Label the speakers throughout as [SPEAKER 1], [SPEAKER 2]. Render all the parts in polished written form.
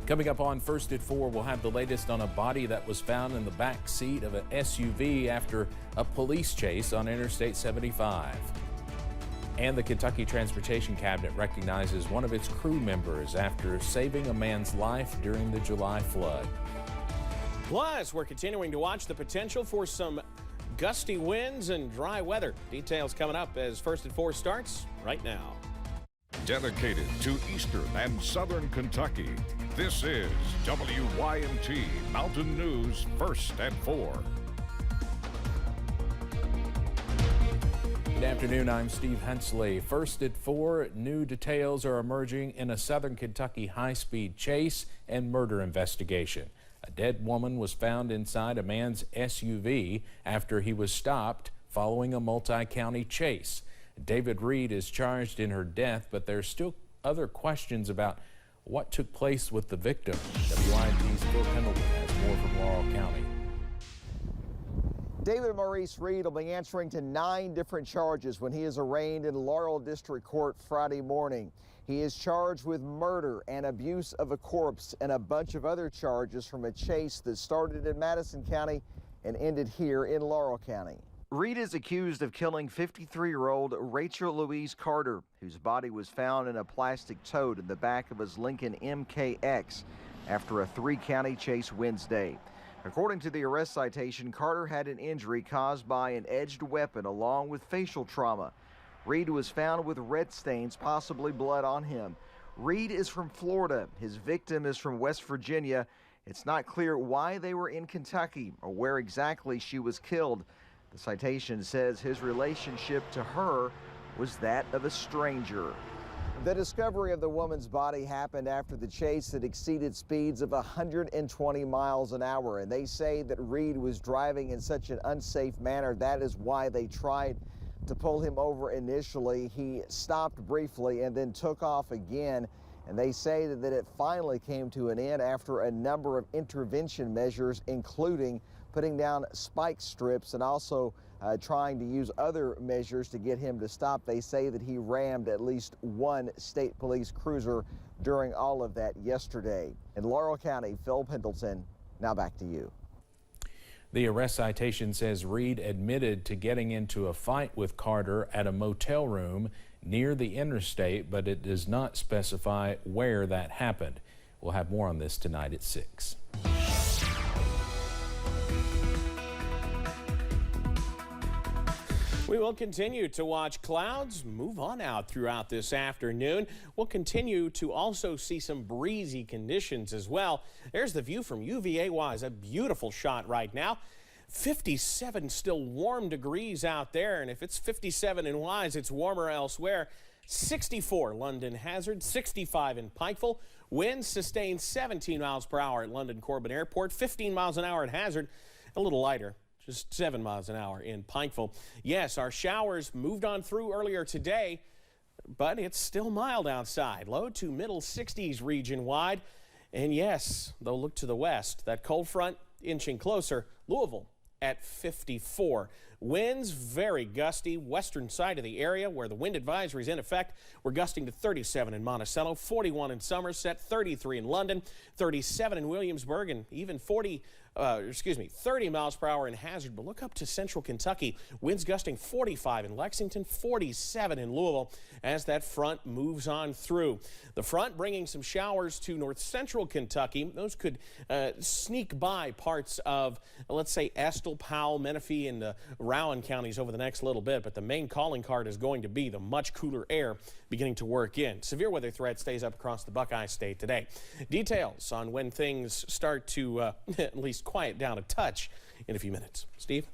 [SPEAKER 1] Coming up on First at 4, we'll have the latest on a body that was found in the back seat of an SUV after a police chase on Interstate 75. And the Kentucky Transportation Cabinet recognizes one of its crew members after saving a man's life during the July flood.
[SPEAKER 2] Plus, we're continuing to watch the potential for some gusty winds and dry weather. Details coming up as First at 4 starts right now.
[SPEAKER 3] Dedicated to Eastern and Southern Kentucky, this is WYMT Mountain News First at 4.
[SPEAKER 1] Good afternoon, I'm Steve Hensley. First at 4, new details are emerging in a Southern Kentucky high-speed chase and murder investigation. A dead woman was found inside a man's SUV after he was stopped following a multi-county chase. David Reed is charged in her death, but there's still other questions about what took place with the victim. WYMT's Phil Pendleton has more from Laurel County.
[SPEAKER 4] David Maurice Reed will be answering to 9 different charges when he is arraigned in Laurel District Court Friday morning. He is charged with murder and abuse of a corpse and a bunch of other charges from a chase that started in Madison County and ended here in Laurel County. Reed is accused of killing 53-year-old Rachel Louise Carter, whose body was found in a plastic tote in the back of his Lincoln MKX after a 3-county chase Wednesday. According to the arrest citation, Carter had an injury caused by an edged weapon along with facial trauma. Reed was found with red stains, possibly blood on him. Reed is from Florida. His victim is from West Virginia. It's not clear why they were in Kentucky or where exactly she was killed. The citation says his relationship to her was that of a stranger. The discovery of the woman's body happened after the chase that exceeded speeds of 120 miles an hour, and they say that Reed was driving in such an unsafe manner. That is why they tried to pull him over initially. He stopped briefly and then took off again, and they say that it finally came to an end after a number of intervention measures, including putting down spike strips and also trying to use other measures to get him to stop. They say that he rammed at least one state police cruiser during all of that yesterday. In Laurel County, Phil Pendleton, now back to you.
[SPEAKER 1] The arrest citation says Reed admitted to getting into a fight with Carter at a motel room near the interstate, but it does not specify where that happened. We'll have more on this tonight at 6.
[SPEAKER 2] We will continue to watch clouds move on out throughout this afternoon. We'll continue to also see some breezy conditions as well. There's the view from UVA-wise, a beautiful shot right now. 57 still warm degrees out there, and if it's 57 in Wise, it's warmer elsewhere. 64 London Hazard, 65 in Pikeville. Winds sustained 17 miles per hour at London Corbin Airport, 15 miles an hour at Hazard, a little lighter. Just 7 miles an hour in Pikeville. Yes, our showers moved on through earlier today, but it's still mild outside. Low to middle 60s region-wide. And yes, though look to the west, that cold front inching closer. Louisville at 54. Winds very gusty. Western side of the area where the wind advisory is in effect. We're gusting to 37 in Monticello, 41 in Somerset, 33 in London, 37 in Williamsburg, and even 30 miles per hour in Hazard. But look up to central Kentucky. Winds gusting 45 in Lexington, 47 in Louisville as that front moves on through. The front bringing some showers to north central Kentucky. Those could sneak by parts of, let's say, Estill, Powell, Menifee, and Rowan counties over the next little bit. But the main calling card is going to be the much cooler air beginning to work in. Severe weather threat stays up across the Buckeye State today. Details on when things start to at least quiet down a touch in a few minutes. Steve?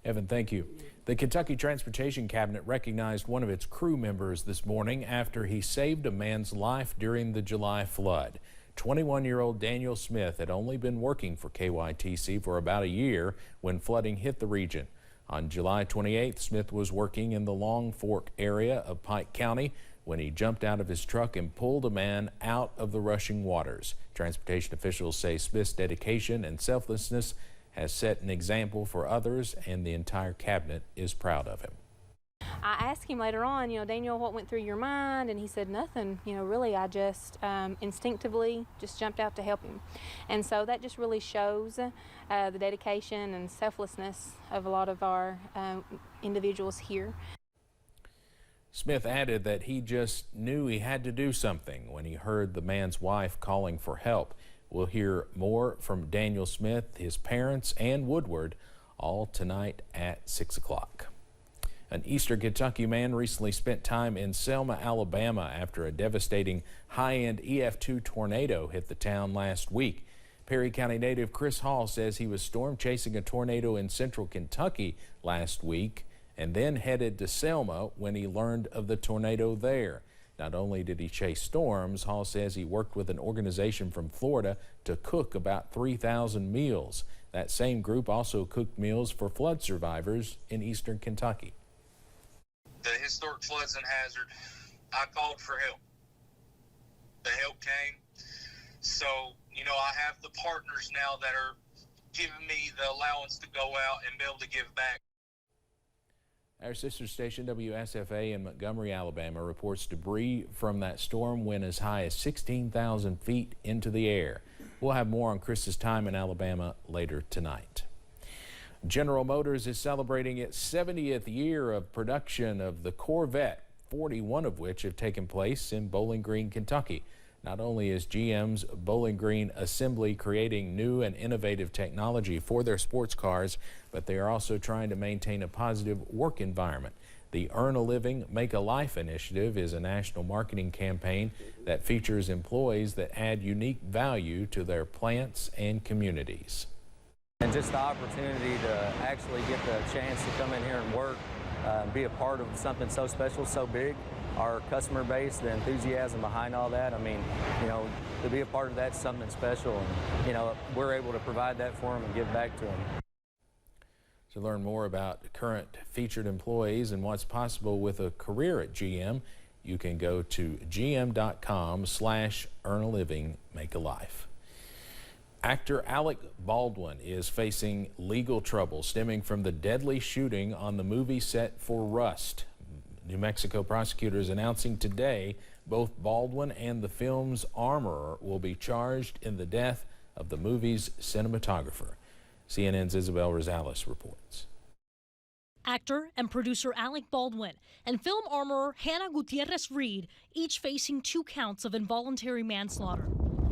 [SPEAKER 1] Evan, thank you. The Kentucky Transportation Cabinet recognized one of its crew members this morning after he saved a man's life during the July flood. 21-year-old Daniel Smith had only been working for KYTC for about a year when flooding hit the region. On July 28th, Smith was working in the Long Fork area of Pike County when he jumped out of his truck and pulled a man out of the rushing waters. Transportation officials say Smith's dedication and selflessness has set an example for others, and the entire cabinet is proud of him.
[SPEAKER 5] I asked him later on, Daniel, what went through your mind? And he said, nothing. Really, I just instinctively just jumped out to help him. And so that just really shows the dedication and selflessness of a lot of our individuals here.
[SPEAKER 1] Smith added that he just knew he had to do something when he heard the man's wife calling for help. We'll hear more from Daniel Smith, his parents, and Woodward, all tonight at 6 o'clock. An Eastern Kentucky man recently spent time in Selma, Alabama after a devastating high-end EF2 tornado hit the town last week. Perry County native Chris Hall says he was storm chasing a tornado in central Kentucky last week and then headed to Selma when he learned of the tornado there. Not only did he chase storms, Hall says he worked with an organization from Florida to cook about 3,000 meals. That same group also cooked meals for flood survivors in eastern Kentucky.
[SPEAKER 6] The historic flood's in hazard. I called for help. The help came. So, I have the partners now that are giving me the allowance to go out and be able to give back.
[SPEAKER 1] Our sister station WSFA in Montgomery, Alabama reports debris from that storm went as high as 16,000 feet into the air. We'll have more on Chris's time in Alabama later tonight. General Motors is celebrating its 70th year of production of the Corvette, 41 of which have taken place in Bowling Green, Kentucky. Not only is GM's Bowling Green assembly creating new and innovative technology for their sports cars, but they are also trying to maintain a positive work environment. The Earn a Living, Make a Life initiative is a national marketing campaign that features employees that add unique value to their plants and communities.
[SPEAKER 7] And just the opportunity to actually get the chance to come in here and work, be a part of something so special, so big. Our customer base, the enthusiasm behind all that, to be a part of that's something special, and, we're able to provide that for them and give back to them.
[SPEAKER 1] To learn more about current featured employees and what's possible with a career at GM, you can go to gm.com/earnaliving-make-a-life. Actor Alec Baldwin is facing legal trouble stemming from the deadly shooting on the movie set for Rust. New Mexico prosecutors announcing today both Baldwin and the film's armorer will be charged in the death of the movie's cinematographer. CNN's Isabel Rosales reports.
[SPEAKER 8] Actor and producer Alec Baldwin and film armorer Hannah Gutierrez-Reed each facing 2 counts of involuntary manslaughter.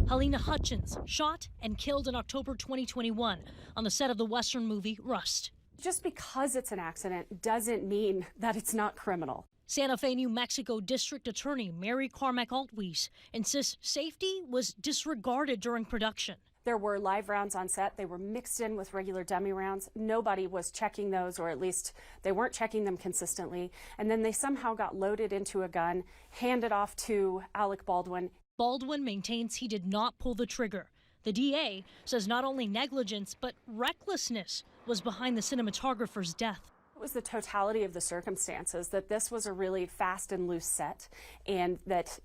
[SPEAKER 8] Helena Hutchins shot and killed in October 2021 on the set of the Western movie Rust.
[SPEAKER 9] Just because it's an accident doesn't mean that it's not criminal.
[SPEAKER 8] Santa Fe, New Mexico District Attorney Mary Carmack Altwies insists safety was disregarded during production.
[SPEAKER 9] There were live rounds on set. They were mixed in with regular dummy rounds. Nobody was checking those, or at least they weren't checking them consistently. And then they somehow got loaded into a gun, handed off to Alec Baldwin.
[SPEAKER 8] Baldwin maintains he did not pull the trigger. The DA says not only negligence, but recklessness was behind the cinematographer's death.
[SPEAKER 9] It was the totality of the circumstances, that this was a really fast and loose set, and that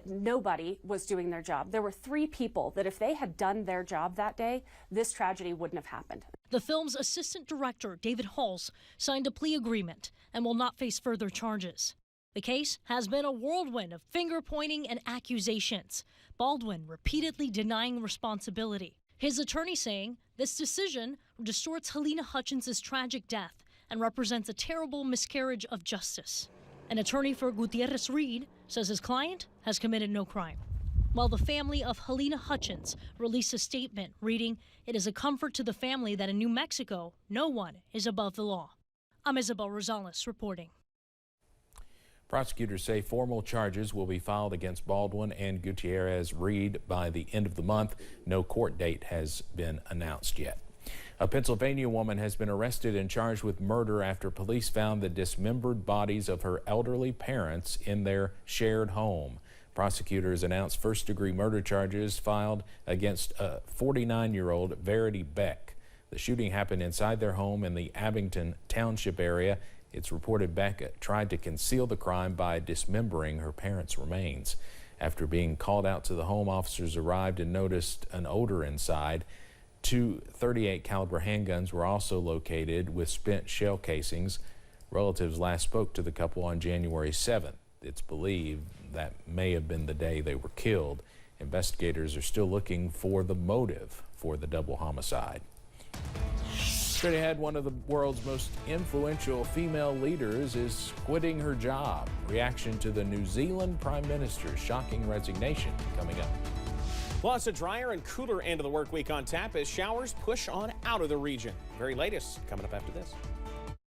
[SPEAKER 9] nobody was doing their job. There were 3 people that if they had done their job that day, this tragedy wouldn't have happened.
[SPEAKER 8] The film's assistant director, David Halls, signed a plea agreement and will not face further charges. The case has been a whirlwind of finger-pointing and accusations. Baldwin repeatedly denying responsibility. His attorney saying this decision distorts Helena Hutchins' tragic death and represents a terrible miscarriage of justice. An attorney for Gutierrez-Reed says his client has committed no crime, while the family of Helena Hutchins released a statement reading, "It is a comfort to the family that in New Mexico, no one is above the law." I'm Isabel Rosales reporting.
[SPEAKER 1] Prosecutors say formal charges will be filed against Baldwin and Gutierrez-Reed by the end of the month. No court date has been announced yet. A Pennsylvania woman has been arrested and charged with murder after police found the dismembered bodies of her elderly parents in their shared home. Prosecutors announced first-degree murder charges filed against 49-year-old Verity Beck. The shooting happened inside their home in the Abington Township area. It's reported Beck tried to conceal the crime by dismembering her parents' remains. After being called out to the home, officers arrived and noticed an odor inside. 2 .38 caliber handguns were also located with spent shell casings. Relatives last spoke to the couple on January 7th. It's believed that may have been the day they were killed. Investigators are still looking for the motive for the double homicide. Straight ahead, one of the world's most influential female leaders is quitting her job. Reaction to the New Zealand Prime Minister's shocking resignation coming up.
[SPEAKER 2] Plus, a drier and cooler end of the work week on tap as showers push on out of the region. Very latest coming up after this.